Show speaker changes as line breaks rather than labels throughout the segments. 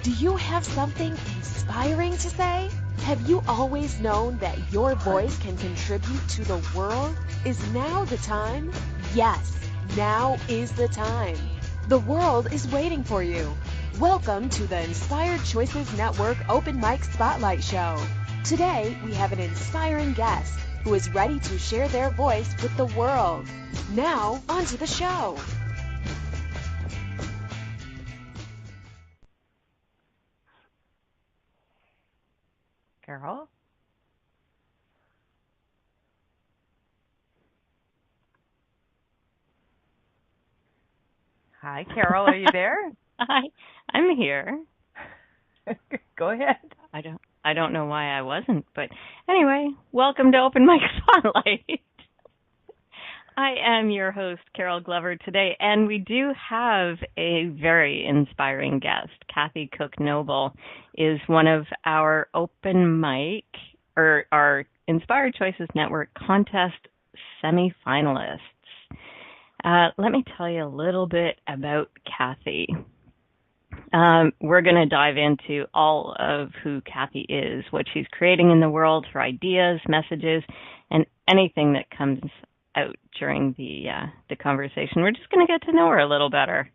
Do you have something inspiring to say? Have you always known that your voice can contribute to the world? Is now the time? Yes, now is the time. The world is waiting for you. Welcome to the Inspired Choices Network Open Mic Spotlight Show. Today, we have an inspiring guest who is ready to share their voice with the world. Now, onto the show.
Carol? Hi, Carol. Are you there?
Hi, I'm here.
Go ahead.
I don't know why I wasn't, but anyway, welcome to Open Mic Spotlight. I am your host, Carol Glover, today, and we do have a very inspiring guest. Kathy Cook Noble is one of our Open Mic, or our Inspired Choices Network contest semi-finalists. Let me tell you a little bit about Kathy. We're going to dive into all of who Kathy is, what she's creating in the world, her ideas, messages, and anything that comes out during the conversation. We're just going to get to know her a little better.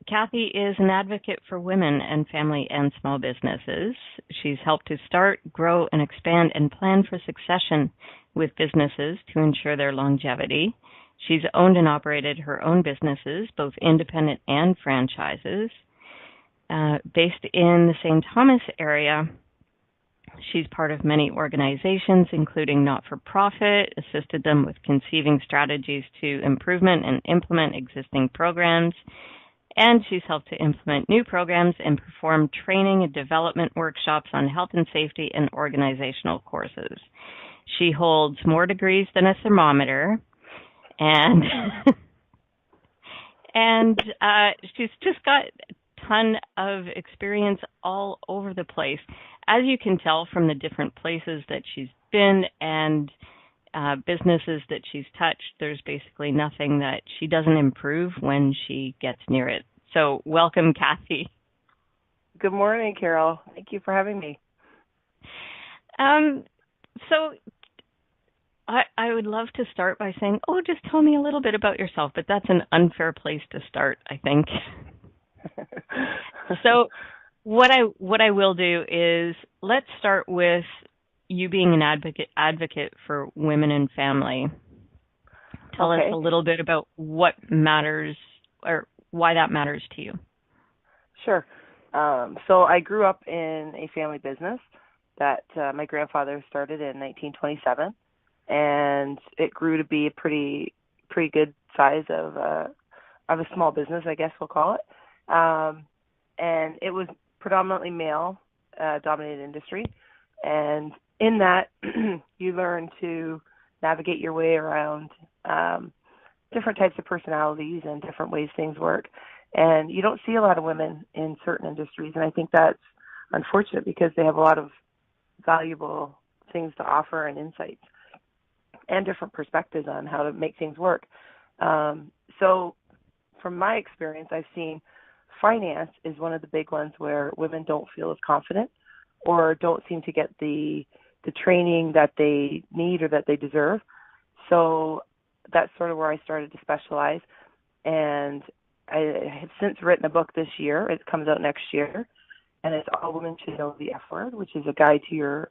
Kathy is an advocate for women and family and small businesses. She's helped to start, grow, and expand and plan for succession with businesses to ensure their longevity. She's owned and operated her own businesses, both independent and franchises. Based in the St. Thomas area, she's part of many organizations, including not-for-profit, assisted them with conceiving strategies to improvement and implement existing programs, and she's helped to implement new programs and perform training and development workshops on health and safety and organizational courses. She holds more degrees than a thermometer, and she's just got a ton of experience all over the place. As you can tell from the different places that she's been and businesses that she's touched, there's basically nothing that she doesn't improve when she gets near it. So welcome, Kathy.
Good morning, Carol. Thank you for having me.
So I would love to start by saying, just tell me a little bit about yourself, but that's an unfair place to start, I think. So what I will do is let's start with you being an advocate for women and family. Tell us a little bit about what matters or why that matters to you.
Sure. So I grew up in a family business that my grandfather started in 1927, and it grew to be a pretty good size of a small business, I guess we'll call it. And it was predominantly male dominated industry, and in that you learn to navigate your way around different types of personalities and different ways things work. And you don't see a lot of women in certain industries, and I think that's unfortunate because they have a lot of valuable things to offer and insights and different perspectives on how to make things work. So from my experience, I've seen finance is one of the big ones where women don't feel as confident or don't seem to get the training that they need or that they deserve. So that's sort of where I started to specialize. And I have since written a book this year. It comes out next year, and it's All Women Should Know the F Word, which is a guide to your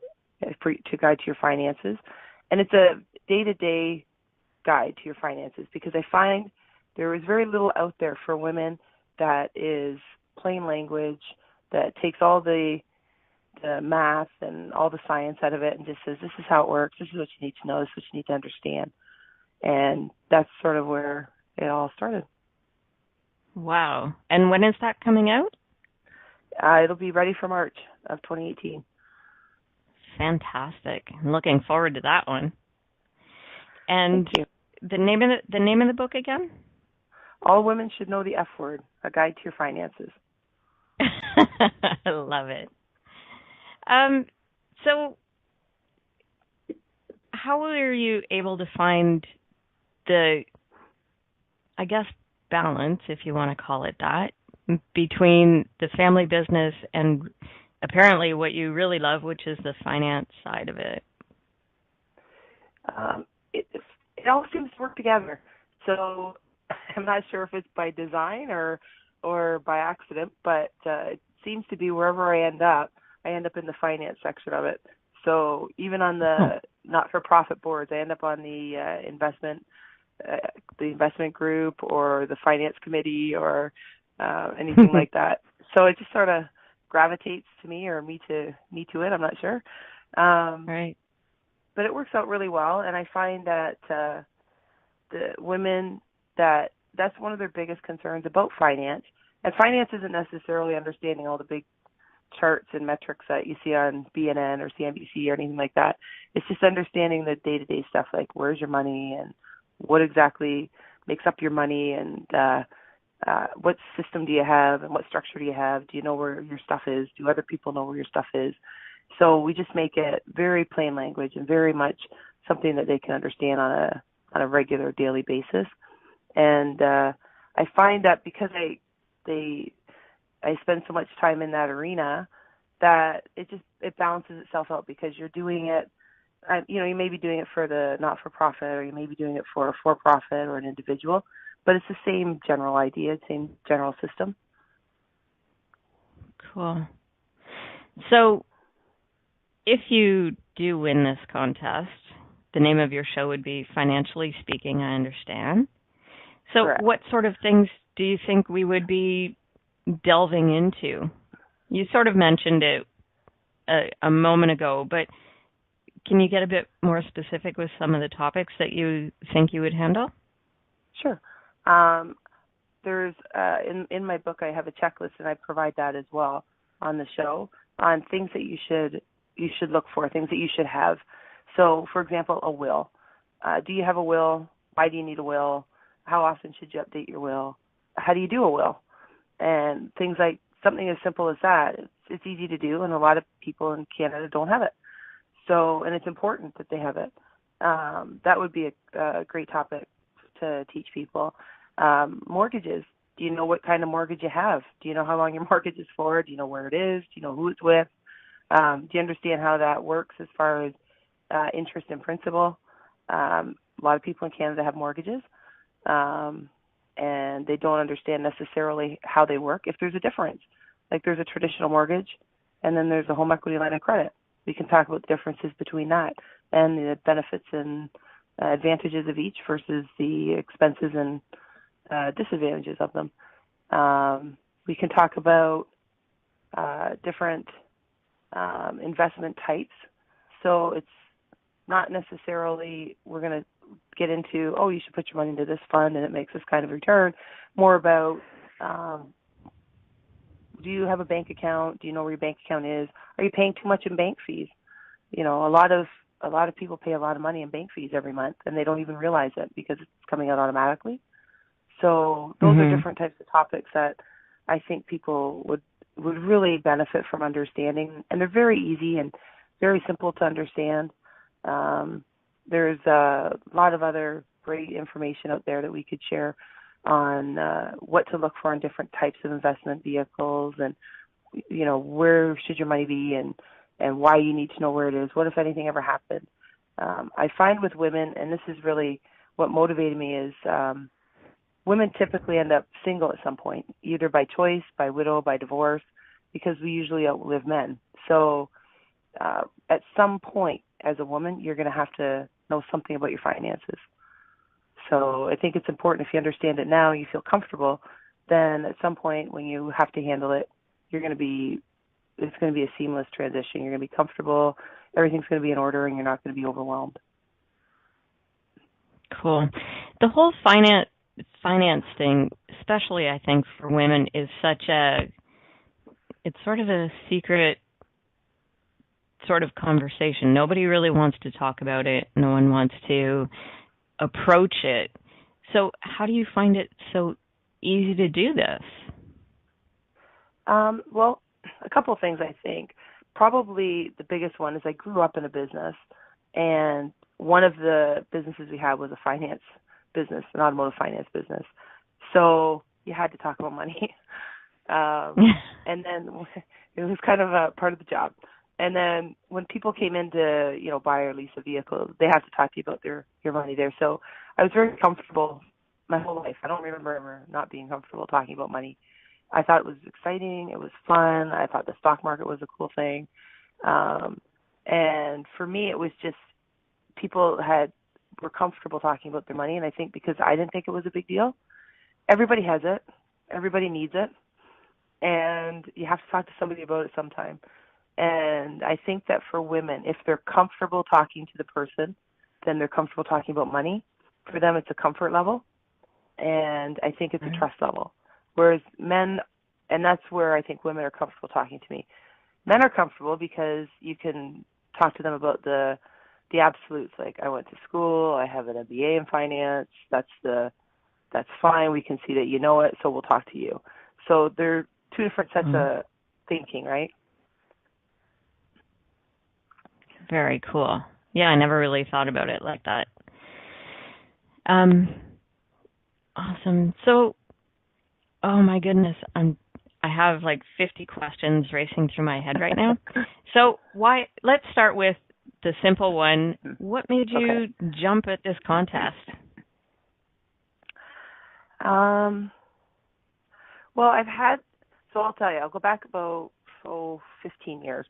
finances. And it's a day-to-day guide to your finances because I find there is very little out there for women that is plain language, that takes all the math and all the science out of it and just says, this is how it works, this is what you need to know, this is what you need to understand. And that's sort of where it all started.
Wow. And when is that coming out?
It'll be ready for March of 2018.
Fantastic. I'm looking forward to that one. And the name of the book again?
All Women Should Know the F Word, a guide to your finances.
I love it. So how were you able to find the, I guess, balance, if you want to call it that, between the family business and apparently what you really love, which is the finance side of it?
It all seems to work together. So I'm not sure if it's by design or by accident, but it seems to be wherever I end up in the finance section of it. So even on the not-for-profit boards, I end up on the investment group or the finance committee or anything like that. So it just sort of gravitates to me or me to it. I'm not sure.
Right.
But it works out really well, and I find that the women that's one of their biggest concerns about finance. And finance isn't necessarily understanding all the big charts and metrics that you see on BNN or CNBC or anything like that. It's just understanding the day-to-day stuff, like where's your money and what exactly makes up your money, and what system do you have and what structure do you have? Do you know where your stuff is? Do other people know where your stuff is? So we just make it very plain language and very much something that they can understand on a regular daily basis. And I find that because I spend so much time in that arena, that it balances itself out, because you're doing it. You may be doing it for the not-for-profit, or you may be doing it for a for-profit or an individual, but it's the same general idea, same general system.
Cool. So if you do win this contest, the name of your show would be Financially Speaking, I understand. So
Correct.
What sort of things do you think we would be delving into? You sort of mentioned it a moment ago, but can you get a bit more specific with some of the topics that you think you would handle?
Sure. There's in my book, I have a checklist, and I provide that as well on the show, on things that you should look for, things that you should have. So, for example, a will. Do you have a will? Why do you need a will? How often should you update your will? How do you do a will? And things like something as simple as that. It's easy to do, and a lot of people in Canada don't have it. So, and it's important that they have it. That would be a great topic to teach people. Mortgages. Do you know what kind of mortgage you have? Do you know how long your mortgage is for? Do you know where it is? Do you know who it's with? Do you understand how that works as far as interest and principal? A lot of people in Canada have mortgages, and they don't understand necessarily how they work. If there's a difference, like there's a traditional mortgage, and then there's a home equity line of credit. We can talk about the differences between that and the benefits and advantages of each versus the expenses and disadvantages of them. We can talk about different investment types. So it's not necessarily we're going to get into, you should put your money into this fund and it makes this kind of return. More about, do you have a bank account? Do you know where your bank account is? Are you paying too much in bank fees? A lot of people pay a lot of money in bank fees every month, and they don't even realize it because it's coming out automatically. So those are different types of topics that I think people would really benefit from understanding, and they're very easy and very simple to understand. There's a lot of other great information out there that we could share on what to look for in different types of investment vehicles, and where should your money be, and why you need to know where it is. What if anything ever happened? I find with women, and this is really what motivated me, is women typically end up single at some point, either by choice, by widow, by divorce, because we usually outlive men. So at some point as a woman, you're going to have to know something about your finances. So I think it's important, if you understand it now, you feel comfortable, then at some point when you have to handle it, it's going to be a seamless transition. You're going to be comfortable, everything's going to be in order, and you're not going to be overwhelmed.
Cool. The whole finance thing, especially I think for women, is it's sort of a secret sort of conversation. Nobody really wants to talk about it. No one wants to approach it. So how do you find it so easy to do this?
Well, a couple of things, I think. Probably the biggest one is I grew up in a business, and one of the businesses we had was a finance business, an automotive finance business. So you had to talk about money. And then it was kind of a part of the job. And then when people came in to, buy or lease a vehicle, they have to talk to you about your money there. So I was very comfortable my whole life. I don't remember ever not being comfortable talking about money. I thought it was exciting. It was fun. I thought the stock market was a cool thing. And for me, it was just people were comfortable talking about their money. And I think because I didn't think it was a big deal, everybody has it. Everybody needs it. And you have to talk to somebody about it sometime. And I think that for women, if they're comfortable talking to the person, then they're comfortable talking about money. For them, it's a comfort level. And I think it's a trust level. Whereas men, and that's where I think women are comfortable talking to me. Men are comfortable because you can talk to them about the absolutes. Like, I went to school, I have an MBA in finance. That's fine. We can see that you know it, so we'll talk to you. So they're two different sets of thinking, right?
Very cool. Yeah, I never really thought about it like that. Awesome. So, oh my goodness, I have like 50 questions racing through my head right now. So let's start with the simple one. What made you jump at this contest?
Well, I'll tell you, I'll go back about 15 years.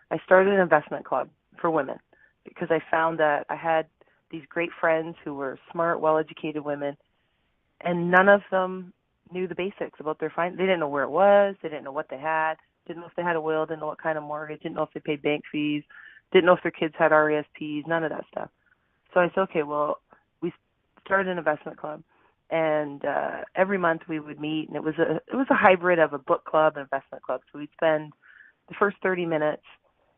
I started an investment club for women because I found that I had these great friends who were smart, well-educated women, and none of them knew the basics about their finance. They didn't know where it was. They didn't know what they had. Didn't know if they had a will. Didn't know what kind of mortgage. Didn't know if they paid bank fees. Didn't know if their kids had RESPs. None of that stuff. So I said, okay, well, we started an investment club, and every month we would meet, and it was a hybrid of a book club and investment club. So we'd spend the first 30 minutes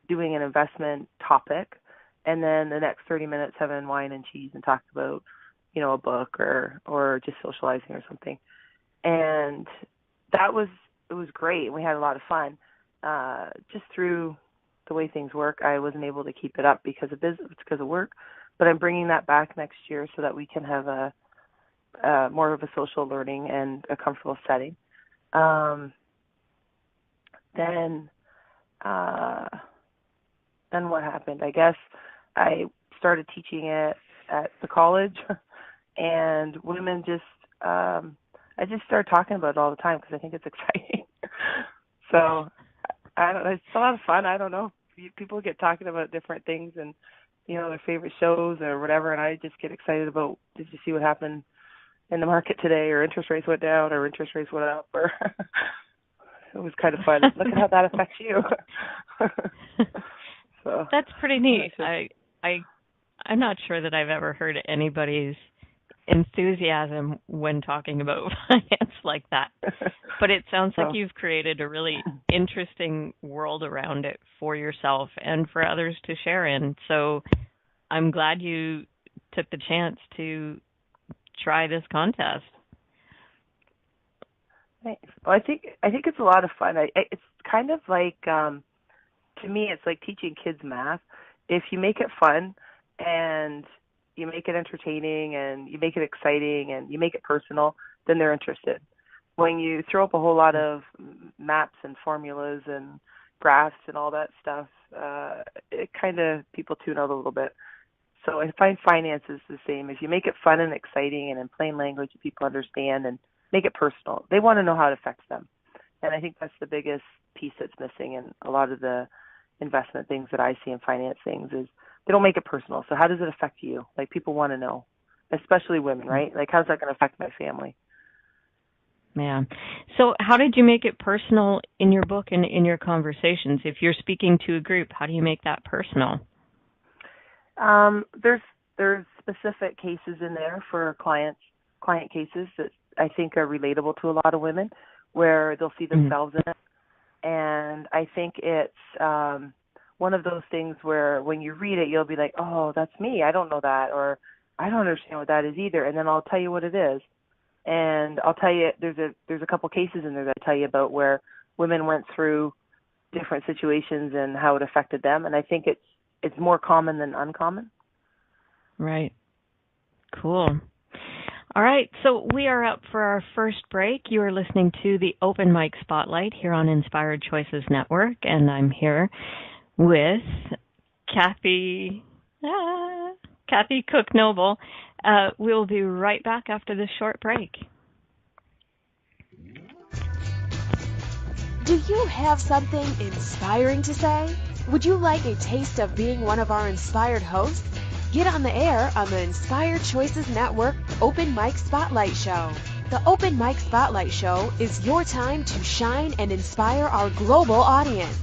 doing an investment topic, and then the next 30 minutes having wine and cheese and talk about, a book or just socializing or something. And it was great. We had a lot of fun. Just through the way things work, I wasn't able to keep it up because of business, because of work. But I'm bringing that back next year so that we can have a more of a social learning and a comfortable setting. Then what happened? I guess I started teaching it at the college, and women just I just started talking about it all the time because I think it's exciting. So it's a lot of fun. I don't know. People get talking about different things and their favorite shows or whatever, and I just get excited about, did you see what happened in the market today, or interest rates went down or interest rates went up, or it was kind of fun. Look at how that affects you. So
that's pretty neat. I'm not sure that I've ever heard anybody's enthusiasm when talking about finance like that. But it sounds like you've created a really interesting world around it for yourself and for others to share in. So I'm glad you took the chance to try this contest.
Thanks. Well, I think it's a lot of fun. It's kind of like, to me, it's like teaching kids math. If you make it fun and you make it entertaining and you make it exciting and you make it personal, then they're interested. When you throw up a whole lot of maps and formulas and graphs and all that stuff, it kind of, people tune out a little bit. So I find finance is the same. If you make it fun and exciting and in plain language that people understand and make it personal, they want to know how it affects them. And I think that's the biggest piece that's missing in a lot of the investment things that I see in finance things is they don't make it personal. So how does it affect you? Like, people want to know, especially women, right? Like, how's that going to affect my family?
Yeah. So how did you make it personal in your book and in your conversations? If you're speaking to a group, how do you make that personal?
There's specific cases in there for client cases that I think are relatable to a lot of women, where they'll see themselves in it. And I think it's one of those things where when you read it, you'll be like, oh, that's me. I don't know that, or I don't understand what that is either. And then I'll tell you what it is. And I'll tell you, there's a couple cases in there that I tell you about where women went through different situations and how it affected them. And I think it's more common than uncommon.
Right. Cool. All right, so we are up for our first break. You are listening to the Open Mic Spotlight here on Inspired Choices Network, and I'm here with Kathy Cook Noble. We'll be right back after this short break.
Do you have something inspiring to say? Would you like a taste of being one of our inspired hosts? Get on the air on the Inspired Choices Network Open Mic Spotlight Show. The Open Mic Spotlight Show is your time to shine and inspire our global audience.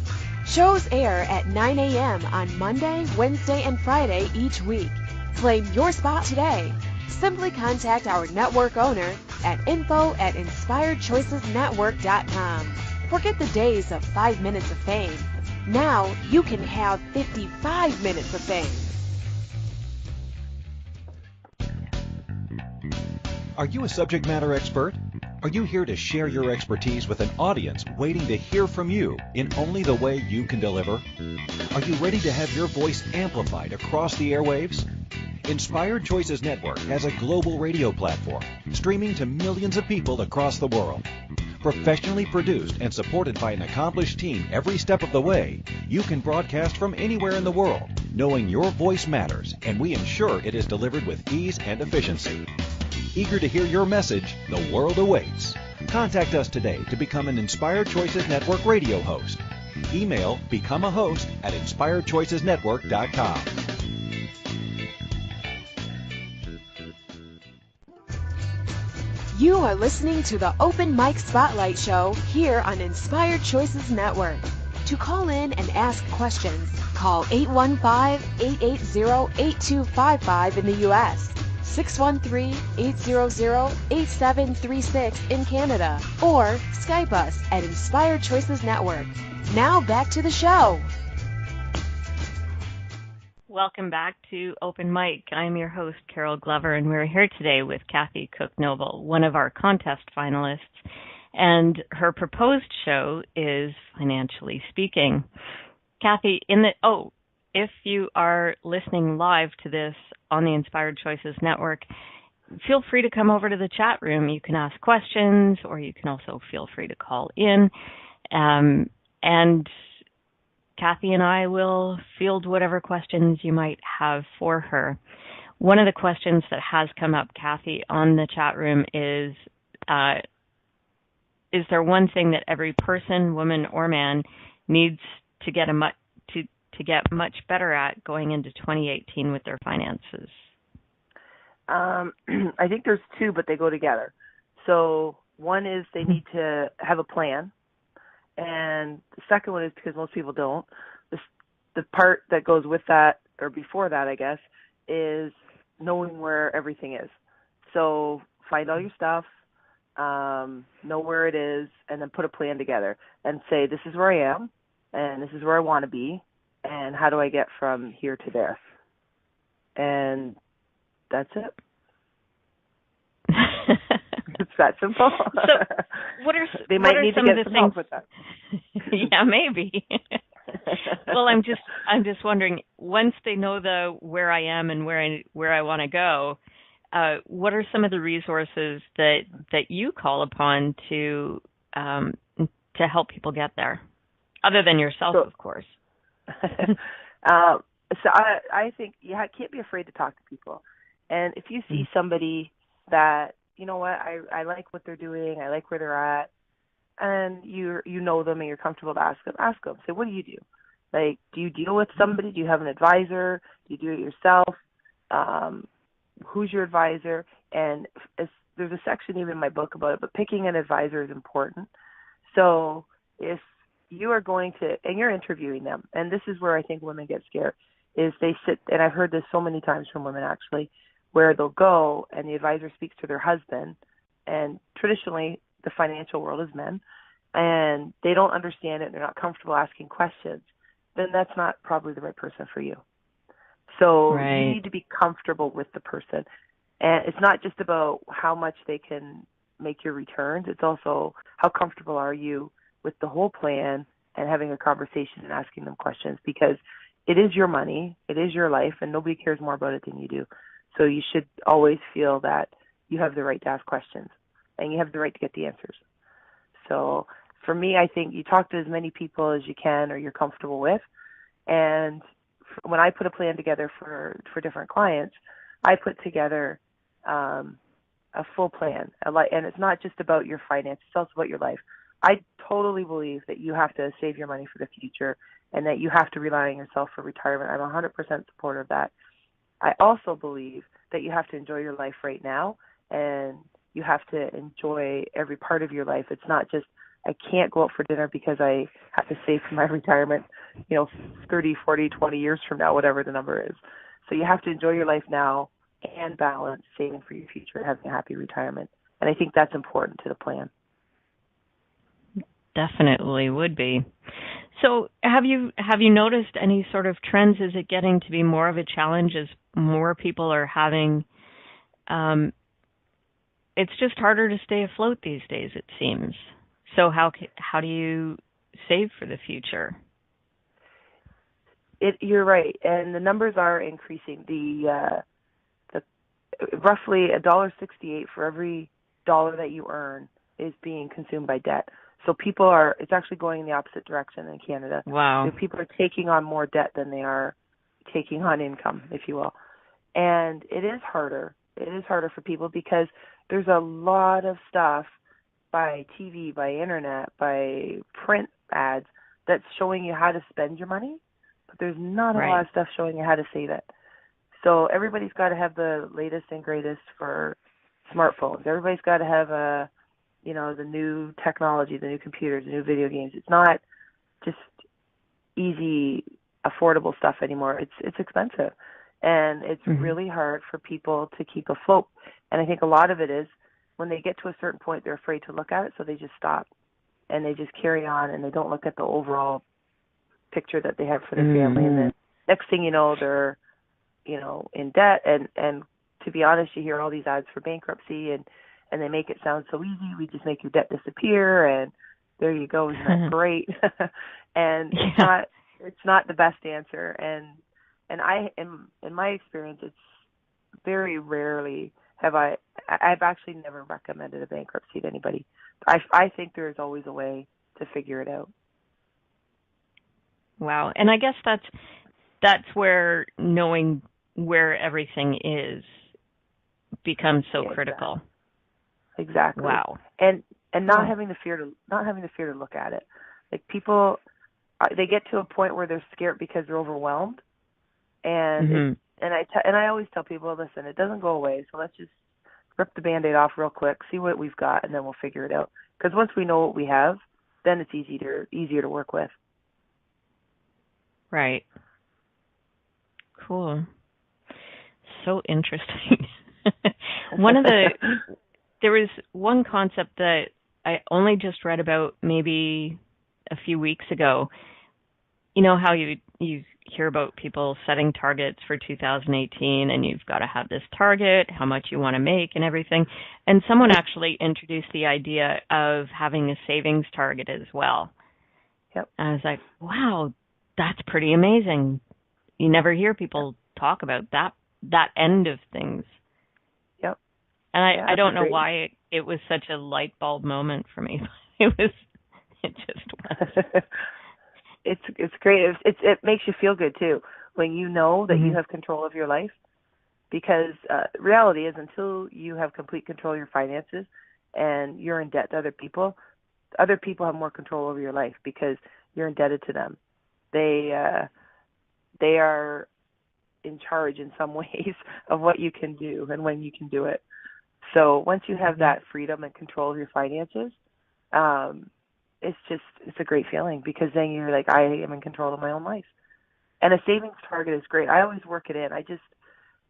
Shows air at 9 a.m. on Monday, Wednesday, and Friday each week. Claim your spot today. Simply contact our network owner at info@inspiredchoicesnetwork.com. Forget the days of 5 minutes of fame. Now you can have 55 minutes of fame.
Are you a subject matter expert? Are you here to share your expertise with an audience waiting to hear from you in only the way you can deliver? Are you ready to have your voice amplified across the airwaves? Inspired Choices Network has a global radio platform streaming to millions of people across the world. Professionally produced and supported by an accomplished team every step of the way, you can broadcast from anywhere in the world, knowing your voice matters, and we ensure it is delivered with ease and efficiency. Eager to hear your message, the world awaits. Contact us today to become an Inspired Choices Network radio host. Email becomeahost@inspiredchoicesnetwork.com.
You are listening to the Open Mic Spotlight Show here on Inspired Choices Network. To call in and ask questions, call 815-880-8255 in the U.S., 613-800-8736 in Canada, or Skype us at Inspired Choices Network. Now back to the show.
Welcome back to Open Mic. I'm your host, Carol Glover, and we're here today with Kathy Cook Noble, one of our contest finalists, and her proposed show is Financially Speaking. Kathy, if you are listening live to this on the Inspired Choices Network, feel free to come over to the chat room. You can ask questions, or you can also feel free to call in. And Kathy and I will field whatever questions you might have for her. One of the questions that has come up, Kathy, on the chat room is there one thing that every person, woman, or man needs to get much better at going into 2018 with their finances?
I think there's two, but they go together. So one is they need to have a plan. And the second one is because most people don't. The part that goes with that, or before that, I guess, is knowing where everything is. So find all your stuff, know where it is, and then put a plan together and say, this is where I am, and this is where I want to be, and how do I get from here to there? And that's it. It's that simple.
So
they might need to get some help with that.
Yeah, maybe. Well, I'm just wondering, once they know where I am and where I want to go, what are some of the resources that you call upon to help people get there, other than yourself, of course?
So I think you can't be afraid to talk to people. And if you see somebody that, you know what, I like what they're doing, I like where they're at, and you know them and you're comfortable to ask them. Say, what do you do? Like, do you deal with somebody? Do you have an advisor? Do you do it yourself? Who's your advisor? And there's a section even in my book about it, but picking an advisor is important. So if you are going to, and you're interviewing them, and this is where I think women get scared, is they sit, and I've heard this so many times from women actually, where they'll go and the advisor speaks to their husband, and traditionally the financial world is men, and they don't understand it, they're not comfortable asking questions, then that's not probably the right person for you. So You need to be comfortable with the person. And it's not just about how much they can make your returns, it's also how comfortable are you with the whole plan and having a conversation and asking them questions, because it is your money, it is your life, and nobody cares more about it than you do. So you should always feel that you have the right to ask questions, and you have the right to get the answers. So for me, I think you talk to as many people as you can or you're comfortable with. And when I put a plan together for different clients, I put together a full plan. And it's not just about your finances, it's also about your life. I totally believe that you have to save your money for the future and that you have to rely on yourself for retirement. I'm 100% supportive of that. I also believe that you have to enjoy your life right now, and you have to enjoy every part of your life. It's not just, I can't go out for dinner because I have to save for my retirement, 30, 40, 20 years from now, whatever the number is. So you have to enjoy your life now and balance saving for your future and having a happy retirement. And I think that's important to the plan.
Definitely would be. So have you noticed any sort of trends? Is it getting to be more of a challenge as more people are having, it's just harder to stay afloat these days, it seems. So how do you save for the future?
You're right, and the numbers are increasing. The roughly $1.68 for every dollar that you earn is being consumed by debt. So it's actually going in the opposite direction in Canada.
Wow.
So people are taking on more debt than they are taking on income, if you will. And it is harder. It is harder for people because there's a lot of stuff by TV, by internet, by print ads that's showing you how to spend your money, but there's not a lot of stuff showing you how to save it. So everybody's got to have the latest and greatest for smartphones. Everybody's got to have the new technology, the new computers, the new video games. It's not just easy, affordable stuff anymore. It's expensive, and it's really hard for people to keep afloat. And I think a lot of it is when they get to a certain point, they're afraid to look at it, so they just stop and they just carry on, and they don't look at the overall picture that they have for their family. And then next thing you know, they're in debt. And to be honest, you hear all these ads for bankruptcy, and they make it sound so easy. We just make your debt disappear, and there you go. Isn't that great? And it's not the best answer. And I, in my experience, it's very rarely I've actually never recommended a bankruptcy to anybody. I think there is always a way to figure it out.
Wow. And I guess that's where knowing where everything is becomes so critical.
Exactly.
Wow.
And not having the fear to look at it. Like people, they get to a point where they're scared because they're overwhelmed. And I always tell people, listen, it doesn't go away. So let's just rip the Band-Aid off real quick, see what we've got, and then we'll figure it out. Because once we know what we have, then it's easier to work with.
Right. Cool. So interesting. There was one concept that I only just read about maybe a few weeks ago. You know how you hear about people setting targets for 2018, and you've got to have this target, how much you want to make and everything. And someone actually introduced the idea of having a savings target as well.
Yep.
And I was like, wow, that's pretty amazing. You never hear people talk about that end of things.
Yep.
And I don't know why it was such a light bulb moment for me. It just was.
It's great. It makes you feel good too when you know that you have control of your life. Because reality is, until you have complete control of your finances and you're in debt to other people have more control over your life because you're indebted to them. They are in charge in some ways of what you can do and when you can do it. So once you have that freedom and control of your finances, it's a great feeling because then you're like, I am in control of my own life. And a savings target is great. I always work it in.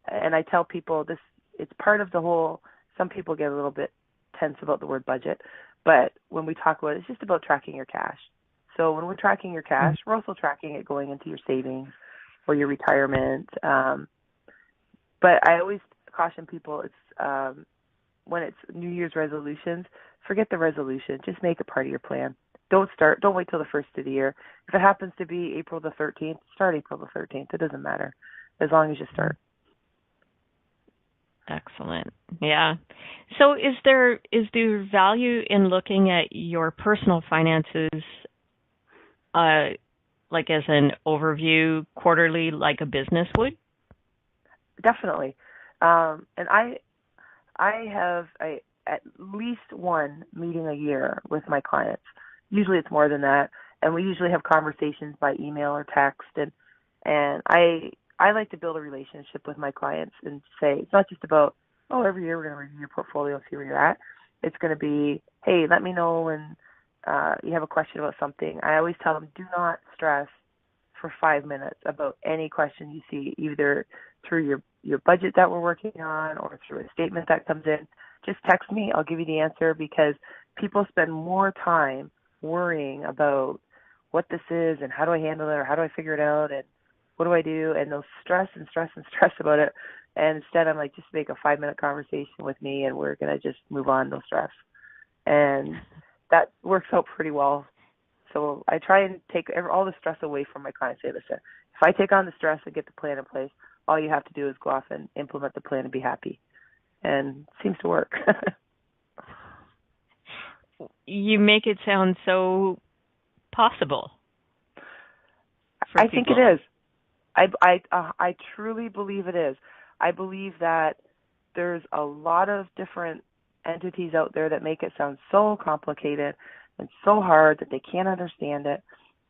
And I tell people this, it's part of the whole, some people get a little bit tense about the word budget, but when we talk about it, it's just about tracking your cash. So when we're tracking your cash, we're also tracking it going into your savings or your retirement. But I always caution people, it's when it's New Year's resolutions, forget the resolution. Just make it part of your plan. Don't wait till the first of the year. If it happens to be April the 13th, start April the 13th. It doesn't matter as long as you start.
Excellent. Yeah. So is there value in looking at your personal finances like as an overview quarterly like a business would?
Definitely. And I have at least one meeting a year with my clients. Usually it's more than that. And we usually have conversations by email or text. And I like to build a relationship with my clients and say, it's not just about, oh, every year we're going to review your portfolio and see where you're at. It's going to be, hey, let me know when you have a question about something. I always tell them, do not stress for 5 minutes about any question you see, either through your budget that we're working on or through a statement that comes in. Just text me. I'll give you the answer, because people spend more time worrying about what this is and how do I handle it or how do I figure it out and what do I do, and they'll stress about it. And instead I'm like, just make a 5-minute conversation with me and we're going to just move on, no stress. And that works out pretty well. So I try and take all the stress away from my clients. Say, listen, if I take on the stress and get the plan in place, all you have to do is go off and implement the plan and be happy. And it seems to work.
You make it sound so possible.
I think it is. I truly believe it is. I believe that there's a lot of different entities out there that make it sound so complicated and so hard that they can't understand it.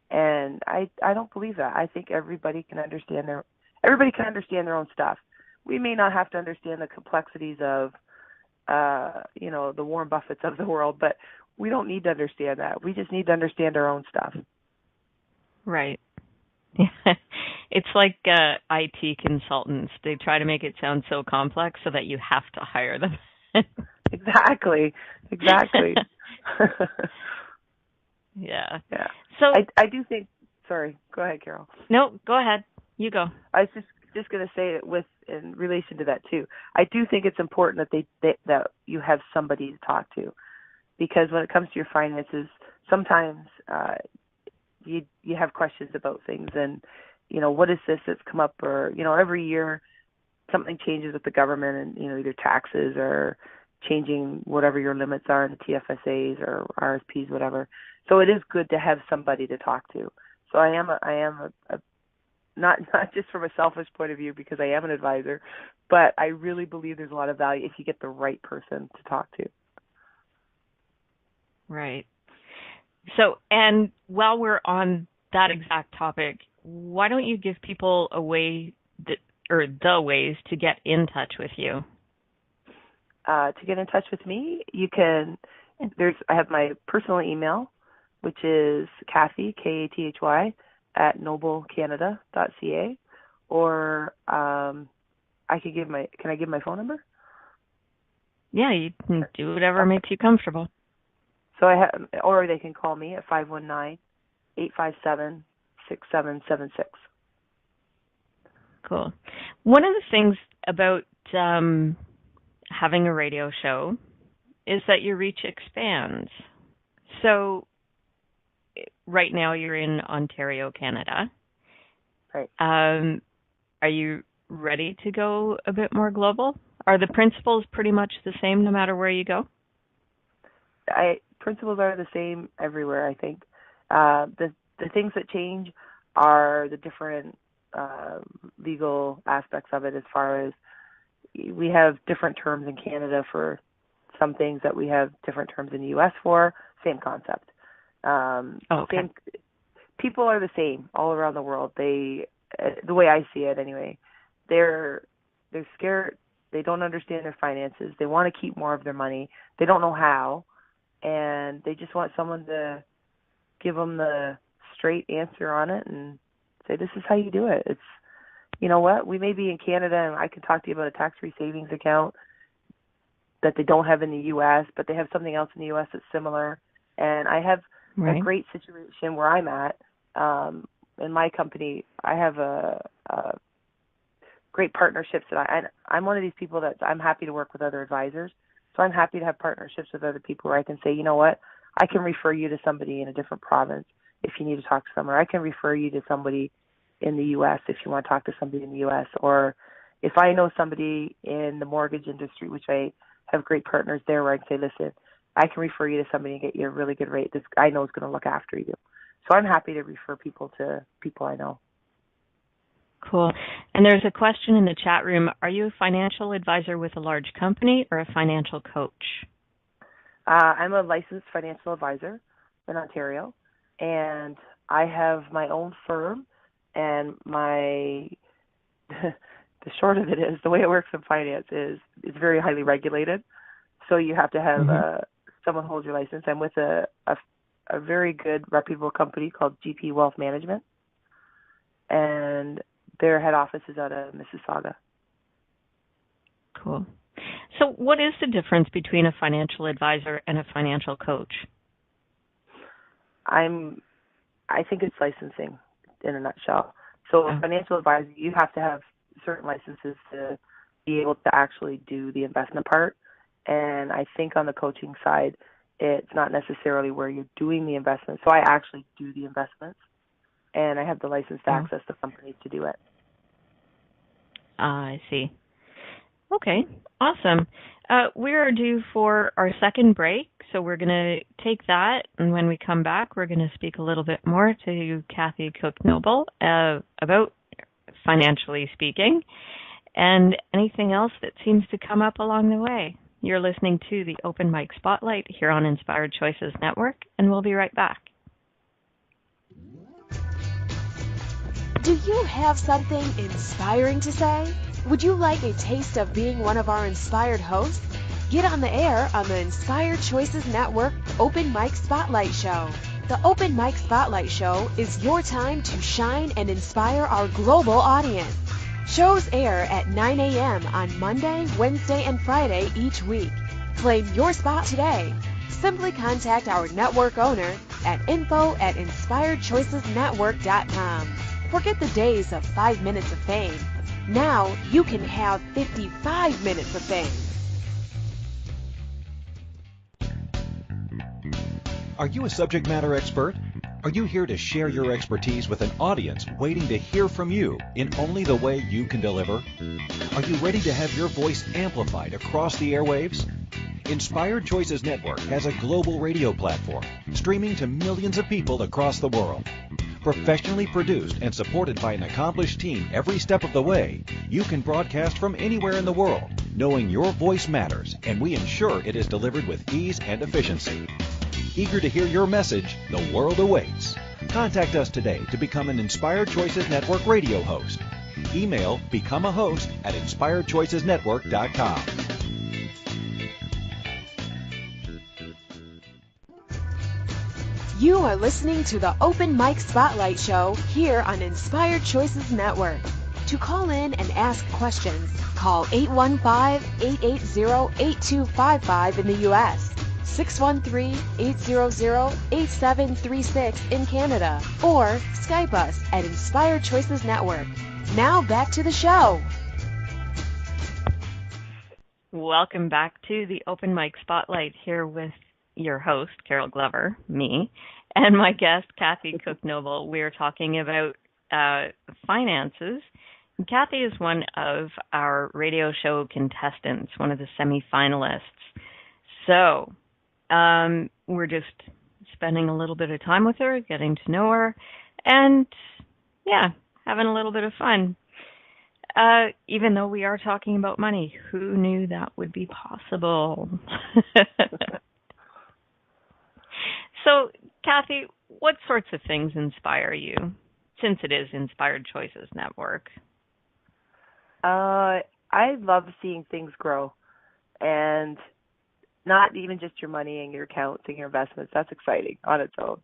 And I don't believe that. I think everybody can understand their own stuff. We may not have to understand the complexities of the Warren Buffetts of the world, but we don't need to understand that. We just need to understand our own stuff. Right.
It's like IT consultants. They try to make it sound so complex so that you have to hire them.
Exactly.
Yeah.
So I do think. Sorry, go ahead, Carol.
No, go ahead. You go.
I was just going to say it in relation to that too. I do think it's important that you have somebody to talk to, because when it comes to your finances, sometimes you have questions about things, and what is this that's come up, or every year something changes with the government, and either taxes or changing whatever your limits are in the TFSAs or RSPs, whatever. So it is good to have somebody to talk to. So I am a not just from a selfish point of view, because I am an advisor, but I really believe there's a lot of value if you get the right person to talk to.
Right. So, and while we're on that exact topic, why don't you give people the ways to get in touch with you?
To get in touch with me, you can. I have my personal email, which is Kathy, Kathy, at noblecanada.ca, or can I give my phone number?
Yeah, you can do whatever makes you comfortable.
So or they can call me at 519-857-6776.
Cool. One of the things about having a radio show is that your reach expands. So right now you're in Ontario, Canada.
Right.
Are you ready to go a bit more global? Are the principles pretty much the same no matter where you go?
Principles are the same everywhere, I think. The things that change are the different legal aspects of it, as far as we have different terms in Canada for some things that we have different terms in the U.S. for. Same concept.
Okay.
People are the same all around the world. The way I see it anyway, they're scared. They don't understand their finances. They want to keep more of their money. They don't know how, and they just want someone to give them the straight answer on it and say, this is how you do it. It's, you know what, we may be in Canada and I can talk to you about a tax-free savings account that they don't have in the U.S., but they have something else in the U.S. that's similar. And I have a great situation where I'm at. In my company, I have a great partnerships that I'm one of these people that I'm happy to work with other advisors. So I'm happy to have partnerships with other people where I can say, you know what, I can refer you to somebody in a different province if you need to talk to someone. I can refer you to somebody in the U.S. if you want to talk to somebody in the U.S. Or if I know somebody in the mortgage industry, which I have great partners there where I can say, listen, I can refer you to somebody and get you a really good rate. This I know is going to look after you. So I'm happy to refer people to people I know.
Cool. And there's a question in the chat room. Are you a financial advisor with a large company or a financial coach?
I'm a licensed financial advisor in Ontario, and I have my own firm, and the short of it is, the way it works in finance is it's very highly regulated. So you have to have someone hold your license. I'm with a very good, reputable company called GP Wealth Management, and their head office is out of Mississauga.
Cool. So what is the difference between a financial advisor and a financial coach?
I think it's licensing in a nutshell. So a financial advisor, you have to have certain licenses to be able to actually do the investment part. And I think on the coaching side, it's not necessarily where you're doing the investment. So I actually do the investments, and I have the license to access the companies to do it.
I see. Okay, awesome. We are due for our second break, so we're going to take that, and when we come back, we're going to speak a little bit more to Kathy Cook-Noble about financially speaking and anything else that seems to come up along the way. You're listening to the Open Mic Spotlight here on Inspired Choices Network, and we'll be right back.
Do you have something inspiring to say? Would you like a taste of being one of our inspired hosts? Get on the air on the Inspired Choices Network Open Mic Spotlight Show. The Open Mic Spotlight Show is your time to shine and inspire our global audience. Shows air at 9 a.m. on Monday, Wednesday, and Friday each week. Claim your spot today. Simply contact our network owner at info@inspiredchoicesnetwork.com. Forget the days of 5 minutes of fame. Now you can have 55 minutes of fame.
Are you a subject matter expert? Are you here to share your expertise with an audience waiting to hear from you in only the way you can deliver? Are you ready to have your voice amplified across the airwaves? Inspired Choices Network has a global radio platform streaming to millions of people across the world. Professionally produced and supported by an accomplished team every step of the way, you can broadcast from anywhere in the world, knowing your voice matters, and we ensure it is delivered with ease and efficiency. Eager to hear your message, the world awaits. Contact us today to become an Inspired Choices Network radio host. Email becomeahost@inspiredchoicesnetwork.com.
You are listening to the Open Mic Spotlight Show here on Inspired Choices Network. To call in and ask questions, call 815-880-8255 in the U.S., 613-800-8736 in Canada, or Skype us at Inspired Choices Network. Now back to the show.
Welcome back to the Open Mic Spotlight here with your host, Carol Glover, me, and my guest, Kathy Cook-Noble. We're talking about finances. Kathy is one of our radio show contestants, one of the semi-finalists. So we're just spending a little bit of time with her, getting to know her, and, yeah, having a little bit of fun. Even though we are talking about money, who knew that would be possible? So, Kathy, what sorts of things inspire you, since it is Inspired Choices Network?
I love seeing things grow, and not even just your money and your accounts and your investments. That's exciting on its own.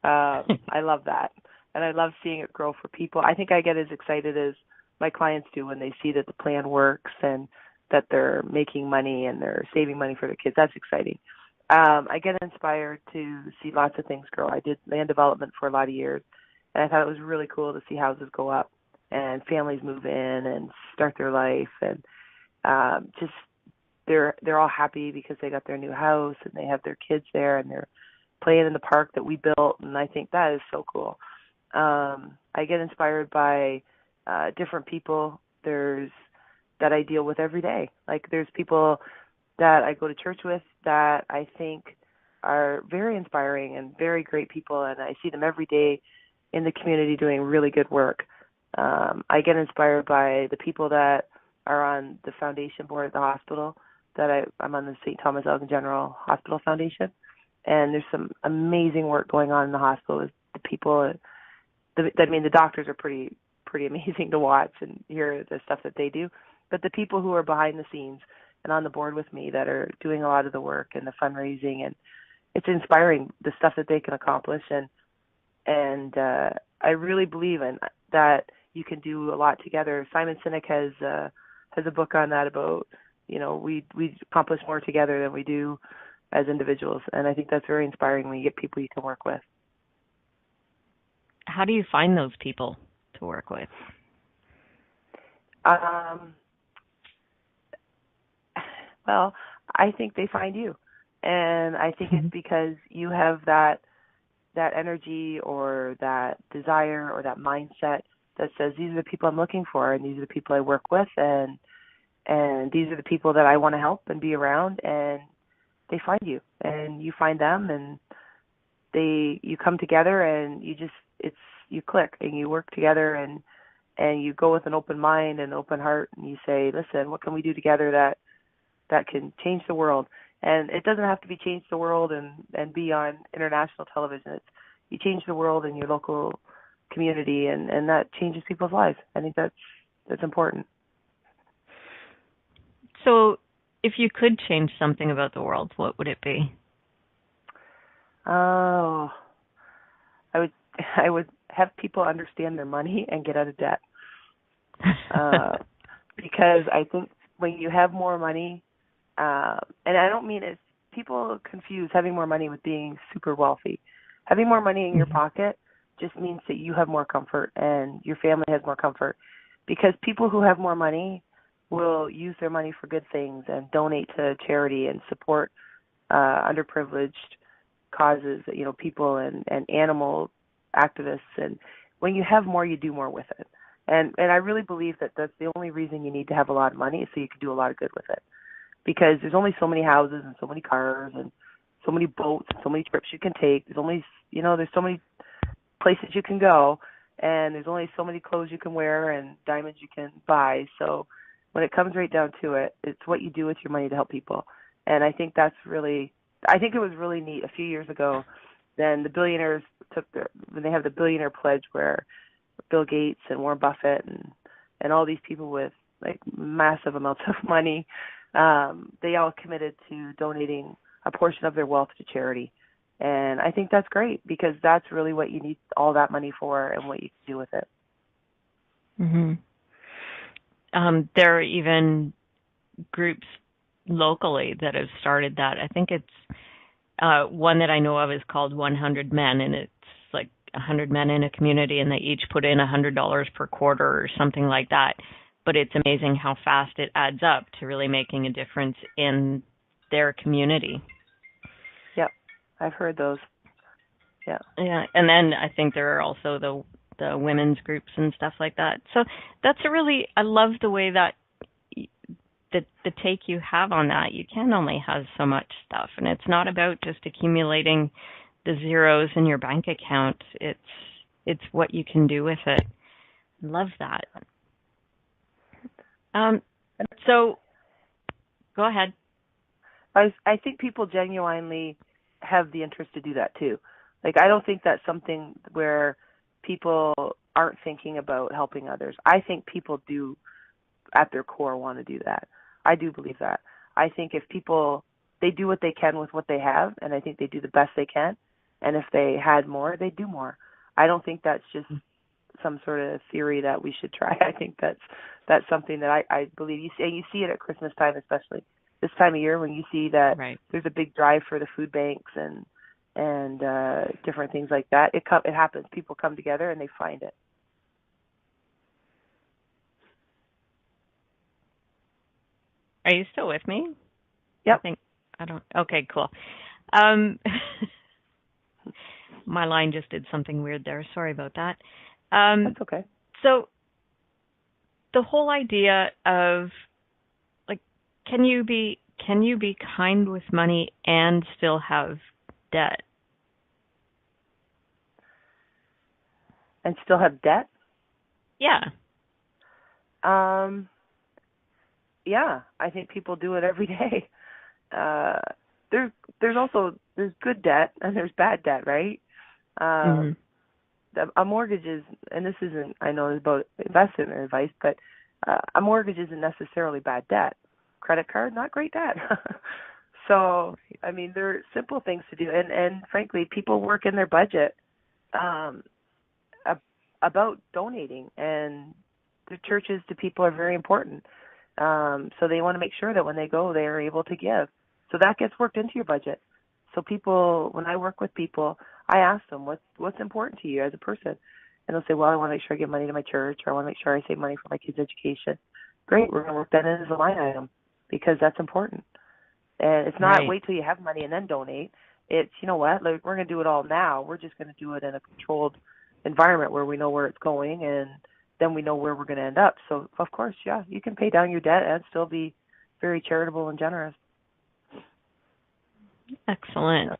I love that, and I love seeing it grow for people. I think I get as excited as my clients do when they see that the plan works and that they're making money and they're saving money for their kids. That's exciting. I get inspired to see lots of things grow. I did land development for a lot of years, and I thought it was really cool to see houses go up and families move in and start their life, and just they're all happy because they got their new house and they have their kids there and they're playing in the park that we built, and I think that is so cool. I get inspired by different people. There's that I deal with every day. Like there's people that I go to church with that I think are very inspiring and very great people, and I see them every day in the community doing really good work. I get inspired by the people that are on the foundation board at the hospital. I'm on the St. Thomas Elgin General Hospital Foundation, and there's some amazing work going on in the hospital with the people. The doctors are pretty amazing to watch and hear the stuff that they do, but the people who are behind the scenes and on the board with me that are doing a lot of the work and the fundraising, and it's inspiring the stuff that they can accomplish, and I really believe in that you can do a lot together. Simon Sinek has a book on that about, we accomplish more together than we do as individuals, and I think that's very inspiring when you get people you can work with.
How do you find those people to work with?
Well, I think they find you, and I think it's because you have that energy or that desire or that mindset that says these are the people I'm looking for, and these are the people I work with, and these are the people that I want to help and be around, and they find you, and you find them, and you come together, and you click, and you work together, and you go with an open mind and open heart, and you say, listen, what can we do together that can change the world? And it doesn't have to be change the world and be on international television. You change the world in your local community, and that changes people's lives. I think that's important.
So if you could change something about the world, what would it be?
Oh, I would have people understand their money and get out of debt. Because I think when you have more money, and I don't mean people confuse having more money with being super wealthy. Having more money in your pocket just means that you have more comfort and your family has more comfort, because people who have more money will use their money for good things and donate to charity and support underprivileged causes, people and animal activists. And when you have more, you do more with it. And I really believe that that's the only reason you need to have a lot of money, is so you can do a lot of good with it. Because there's only so many houses and so many cars and so many boats and so many trips you can take. There's only, there's so many places you can go, and there's only so many clothes you can wear and diamonds you can buy. So when it comes right down to it, it's what you do with your money to help people. And I think it was really neat a few years ago. Then the billionaires when they have the billionaire pledge, where Bill Gates and Warren Buffett and all these people with like massive amounts of money, they all committed to donating a portion of their wealth to charity. And I think that's great, because that's really what you need all that money for and what you can do with it.
Mm-hmm. There are even groups locally that have started that. I think it's one that I know of is called 100 Men, and it's like 100 men in a community, and they each put in $100 per quarter or something like that. But it's amazing how fast it adds up to really making a difference in their community. Yep,
I've heard those. Yeah.
Yeah, and then I think there are also the women's groups and stuff like that. So that's I love the way that the take you have on that. You can only have so much stuff, and it's not about just accumulating the zeros in your bank account. It's what you can do with it. Love that. So go ahead.
I think people genuinely have the interest to do that too. Like, I don't think that's something where people aren't thinking about helping others. I think people do at their core want to do that. I do believe that. I think if they do what they can with what they have, and I think they do the best they can, and if they had more, they'd do more. I don't think that's just some sort of theory that we should try. I think that's something that I believe. You see it at Christmas time, especially this time of year, when you see that there's a big drive for the food banks and different things like that. It happens. People come together and they find it.
Are you still with me?
Yep.
Okay, cool. My line just did something weird there. Sorry about that.
That's okay.
So the whole idea of can you be kind with money and still have debt?
And still have debt?
Yeah.
Yeah, I think people do it every day. There's good debt and there's bad debt, right? A mortgage is, and this isn't, I know it's about investment advice, but a mortgage isn't necessarily bad debt. Credit card, not great debt. So, I mean, there are simple things to do, and frankly, people work in their budget about donating, and the churches to people are very important. So they want to make sure that when they go, they are able to give. So that gets worked into your budget. So people, when I work with people, I ask them, what's important to you as a person? And they'll say, well, I want to make sure I give money to my church, or I want to make sure I save money for my kids' education. Great, we're going to work that in as a line item because that's important. And it's not wait till you have money and then donate. It's, you know what, like, we're going to do it all now. We're just going to do it in a controlled environment where we know where it's going, and then we know where we're going to end up. So, of course, yeah, you can pay down your debt and still be very charitable and generous.
Excellent.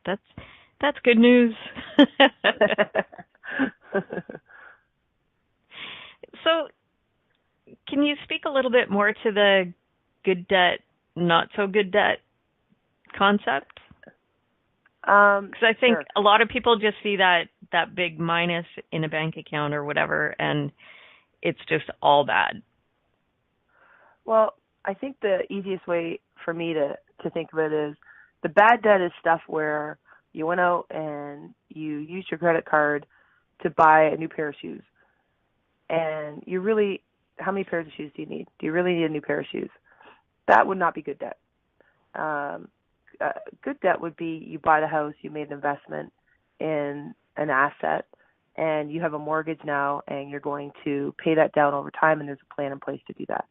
That's good news. So, can you speak a little bit more to the good debt, not so good debt concept? Because I think a lot of people just see that big minus in a bank account or whatever, and it's just all bad.
Well, I think the easiest way for me to think of it is the bad debt is stuff where you went out and you used your credit card to buy a new pair of shoes. And you really, how many pairs of shoes do you need? Do you really need a new pair of shoes? That would not be good debt. Good debt would be you buy the house, you made an investment in an asset, and you have a mortgage now, and you're going to pay that down over time, and there's a plan in place to do that.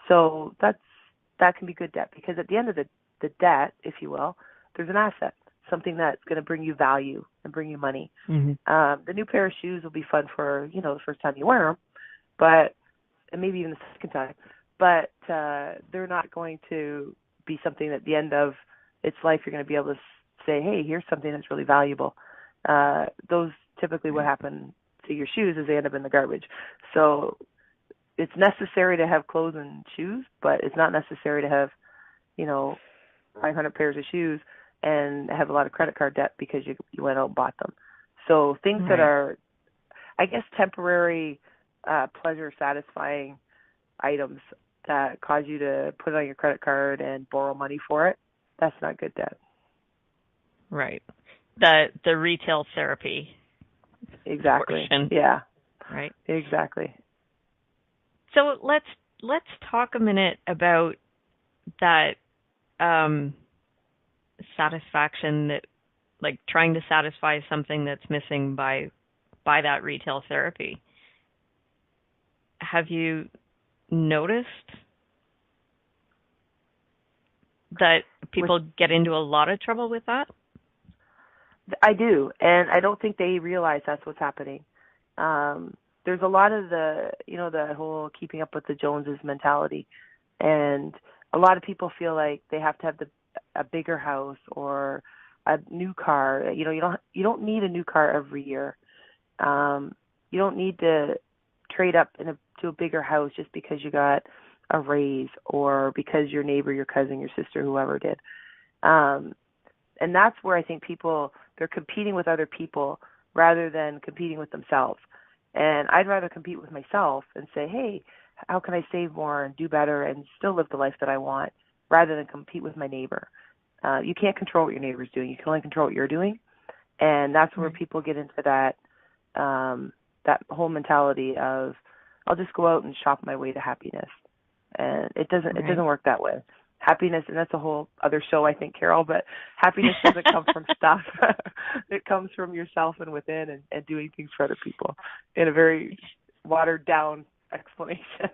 So that can be good debt, because at the end of the debt, if you will, there's an asset, something that's going to bring you value and bring you money. Mm-hmm. The new pair of shoes will be fun for, the first time you wear them, and maybe even the second time, but they're not going to be something at the end of its life you're going to be able to say, hey, here's something that's really valuable. Those typically what happen to your shoes is they end up in the garbage. So it's necessary to have clothes and shoes, but it's not necessary to have, 500 pairs of shoes and have a lot of credit card debt because you went out and bought them. So things that are, I guess, temporary, pleasure satisfying items that cause you to put it on your credit card and borrow money for it, that's not good debt.
Right. The retail therapy.
Exactly.
Portion.
Yeah.
Right.
Exactly.
So let's talk a minute about that satisfaction, that, like, trying to satisfy something that's missing by that retail therapy. Have you noticed that people get into a lot of trouble with that?
I do, and I don't think they realize that's what's happening. There's a lot of the whole keeping up with the Joneses mentality, and a lot of people feel like they have to have a bigger house or a new car. You don't need a new car every year. You don't need to trade up to a bigger house just because you got a raise or because your neighbor, your cousin, your sister, whoever did. And that's where I think they're competing with other people rather than competing with themselves. And I'd rather compete with myself and say, hey, how can I save more and do better and still live the life that I want, rather than compete with my neighbor. You can't control what your neighbor's doing. You can only control what you're doing. And that's where people get into that whole mentality of, I'll just go out and shop my way to happiness. And it doesn't work that way. Happiness, and that's a whole other show, I think, Carol, but happiness doesn't come from stuff. It comes from yourself and within, and doing things for other people in a very watered down explanation.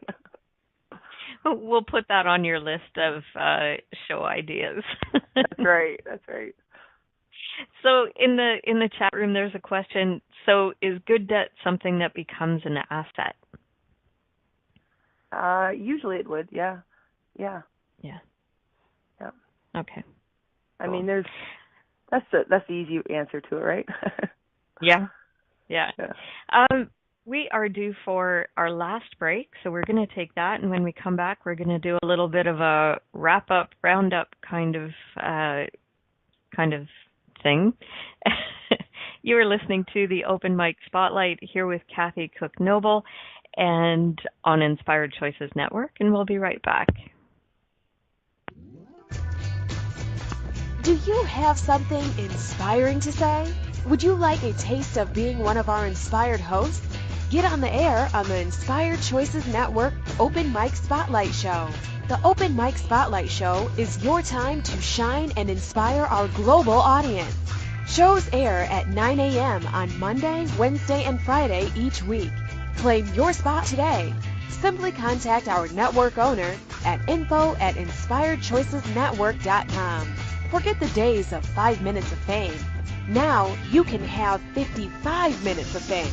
We'll put that on your list of show ideas.
That's right.
So in the chat room, there's a question. So is good debt something that becomes an asset?
Usually it would, yeah.
Yeah.
Yeah.
Okay.
I
Cool.
mean, that's the easy answer to it, right?
Yeah. Yeah.
Yeah.
We are due for our last break, so we're going to take that, and when we come back, we're going to do a little bit of a wrap-up, roundup kind of thing. You are listening to the Open Mic Spotlight here with Kathy Cook Noble and on Inspired Choices Network, and we'll be right back.
Do you have something inspiring to say? Would you like a taste of being one of our inspired hosts? Get on the air on the Inspired Choices Network Open Mic Spotlight Show. The Open Mic Spotlight Show is your time to shine and inspire our global audience. Shows air at 9 a.m. on Monday, Wednesday, and Friday each week. Claim your spot today. Simply contact our network owner at info@inspiredchoicesnetwork.com. Forget the days of 5 minutes of fame. Now you can have 55 minutes of fame.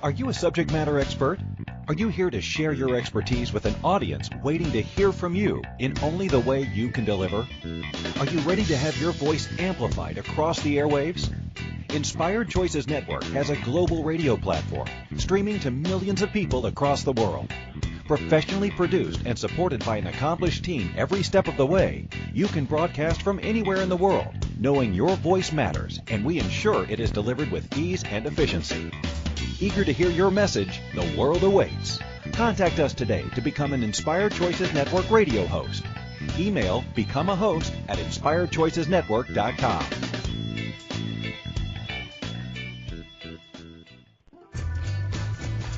Are you a subject matter expert? Are you here to share your expertise with an audience waiting to hear from you in only the way you can deliver? Are you ready to have your voice amplified across the airwaves? Inspired Choices Network has a global radio platform streaming to millions of people across the world. Professionally produced and supported by an accomplished team every step of the way, you can broadcast from anywhere in the world, knowing your voice matters, and we ensure it is delivered with ease and efficiency. Eager to hear your message, the world awaits. Contact us today to become an Inspired Choices Network radio host. Email becomeahost@inspiredchoicesnetwork.com.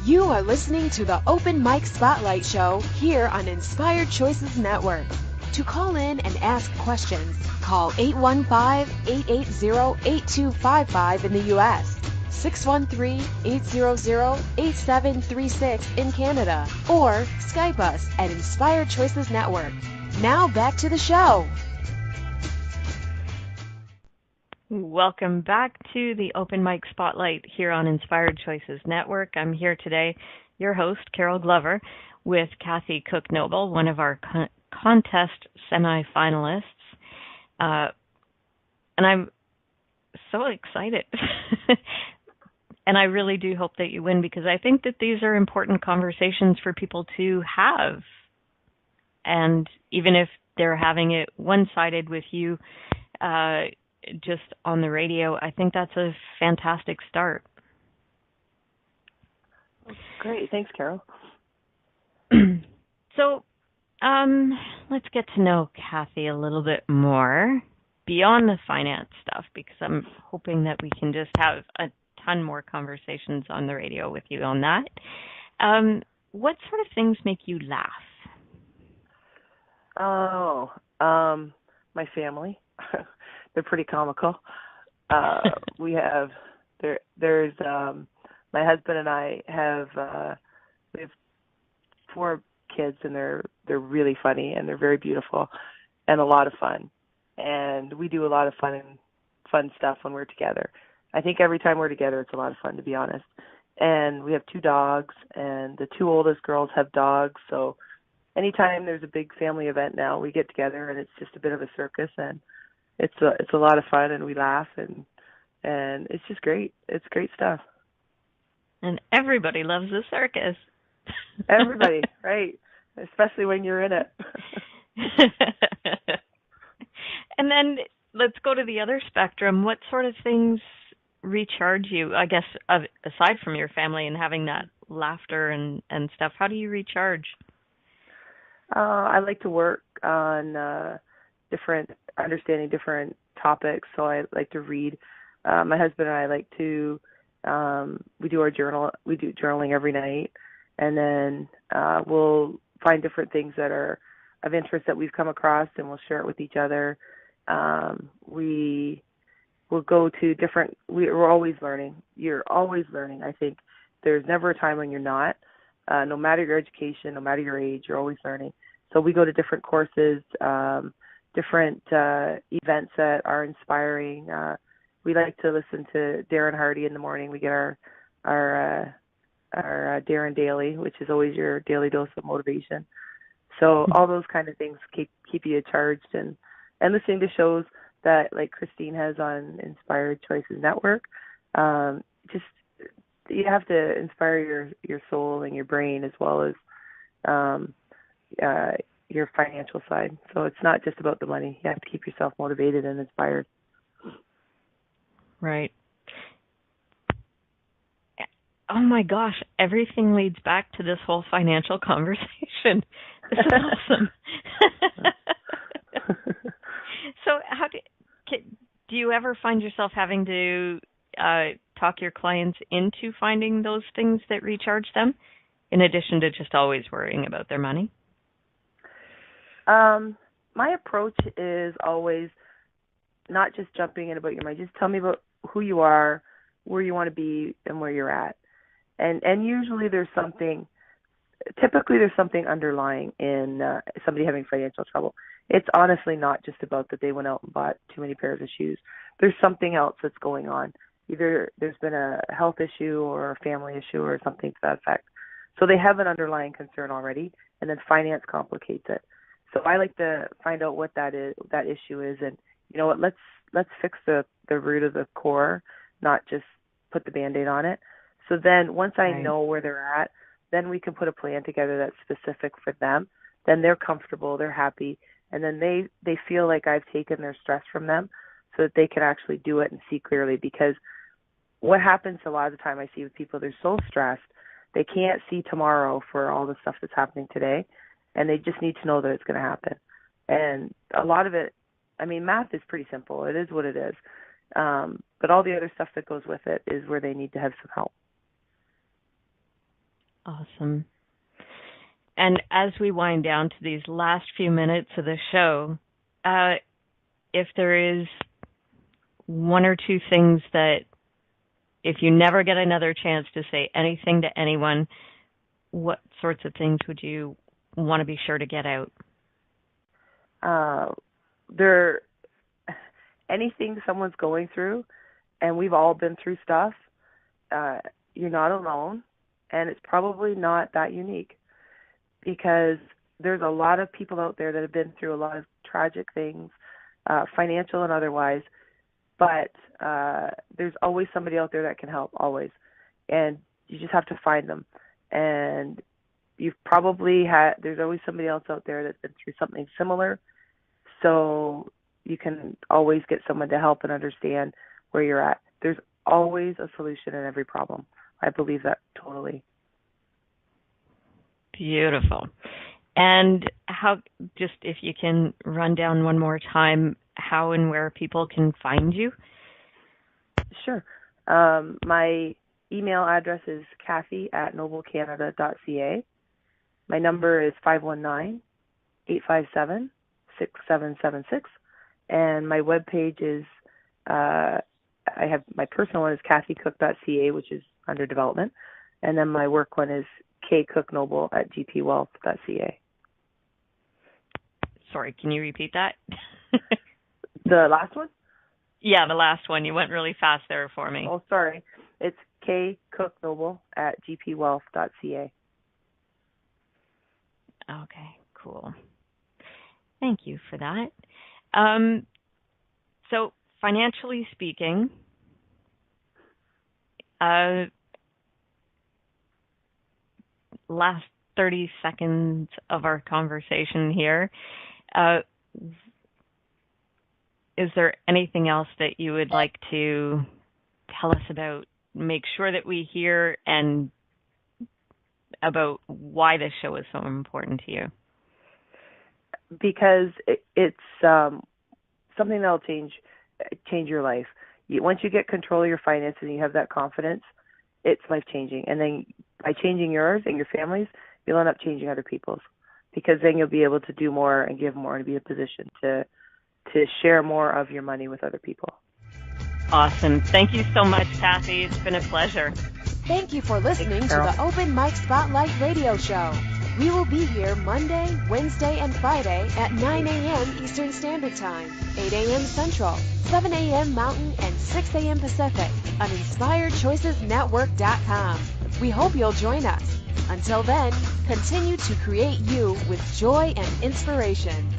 You are listening to the Open Mic Spotlight Show here on Inspired Choices Network. To call in and ask questions, call 815-880-8255 in the U.S., 613-800-8736 in Canada, or Skype us at Inspired Choices Network. Now back to the show.
Welcome back to the Open Mic Spotlight here on Inspired Choices Network. I'm here today, your host, Carol Glover, with Kathy Cook Noble, one of our contest semi-finalists. And I'm so excited. And I really do hope that you win, because I think that these are important conversations for people to have. And even if they're having it one-sided with you, just on the radio, I think that's a fantastic start.
Great. Thanks, Carol.
So, let's get to know Kathy a little bit more beyond the finance stuff, because I'm hoping that we can just have a ton more conversations on the radio with you on that. What sort of things make you laugh?
Oh, my family. They're pretty comical. We have there's my husband and I have we have 4 kids, and they're really funny, and they're very beautiful and a lot of fun. And we do a lot of fun stuff when we're together. I think every time we're together it's a lot of fun, to be honest. And we have 2 dogs, and the 2 oldest girls have dogs, so anytime there's a big family event now, we get together and it's just a bit of a circus, and it's a lot of fun, and we laugh, and it's just great. It's great stuff.
And everybody loves the circus.
Everybody, right? Especially when you're in it.
And then let's go to the other spectrum. What sort of things recharge you? I guess aside from your family and having that laughter and stuff, how do you recharge?
I like to work on understanding different topics. So I like to read. My husband and I like to we do journaling every night, and then we'll find different things that are of interest that we've come across, and we'll share it with each other. We will go to different. We're always learning. You're always learning. I think there's never a time when you're not. No matter your education, no matter your age, you're always learning. So we go to different courses, different events that are inspiring. We like to listen to Darren Hardy in the morning. We get our our Darren Daily, which is always your daily dose of motivation. So all those kind of things keep you charged, and listening to shows that like Christine has on Inspired Choices Network. Just you have to inspire your soul and your brain as well as your financial side. So it's not just about the money. You have to keep yourself motivated and inspired.
Right. Oh my gosh, everything leads back to this whole financial conversation. This is awesome. So do you ever find yourself having to talk your clients into finding those things that recharge them, in addition to just always worrying about their money?
My approach is always not just jumping in about your money. Just tell me about who you are, where you want to be, and where you're at. And usually typically there's something underlying in somebody having financial trouble. It's honestly not just about that they went out and bought too many pairs of shoes. There's something else that's going on. Either there's been a health issue or a family issue or something to that effect. So they have an underlying concern already, and then finance complicates it. So I like to find out what that issue is, and you know what, let's fix the root of the core, not just put the Band-Aid on it. So then once I know where they're at, then we can put a plan together that's specific for them. Then they're comfortable, they're happy, and then they feel like I've taken their stress from them so that they can actually do it and see clearly. Because what happens a lot of the time I see with people, they're so stressed, they can't see tomorrow for all the stuff that's happening today, and they just need to know that it's going to happen. And a lot of it, I mean, math is pretty simple. It is what it is. But all the other stuff that goes with it is where they need to have some help.
Awesome. And as we wind down to these last few minutes of the show, if there is one or two things that, if you never get another chance to say anything to anyone, what sorts of things would you want to be sure to get out?
Anything someone's going through, and we've all been through stuff, you're not alone, and it's probably not that unique, because there's a lot of people out there that have been through a lot of tragic things, financial and otherwise, but there's always somebody out there that can help, always, and you just have to find them. And there's always somebody else out there that's been through something similar, so you can always get someone to help and understand where you're at. There's always a solution in every problem. I believe that totally.
Beautiful. And just if you can run down one more time, how and where people can find you?
Sure. My email address is Kathy@noblecanada.ca. My number is 519-857-6776. And my webpage is, I have my personal one is kathycook.ca, which is under development. And then my work one is kcooknoble@gpwealth.ca.
Sorry, can you repeat that?
The last one?
Yeah, the last one. You went really fast there for me.
Oh, sorry. It's kcooknoble@gpwealth.ca.
Okay, cool. Thank you for that. So financially speaking, last 30 seconds of our conversation here, is there anything else that you would like to tell us about, make sure that we hear, and about why this show is so important to you?
Because it's something that'll change your life. Once you get control of your finances and you have that confidence, it's life-changing. And then by changing yours and your family's, you'll end up changing other people's, because then you'll be able to do more and give more and be in a position to share more of your money with other people.
Awesome. Thank you so much, Kathy. It's been a pleasure.
Thank you for listening to the Open Mic Spotlight radio show. We will be here Monday, Wednesday, and Friday at 9 a.m. Eastern Standard Time, 8 a.m. Central, 7 a.m. Mountain, and 6 a.m. Pacific on InspiredChoicesNetwork.com. We hope you'll join us. Until then, continue to create you with joy and inspiration.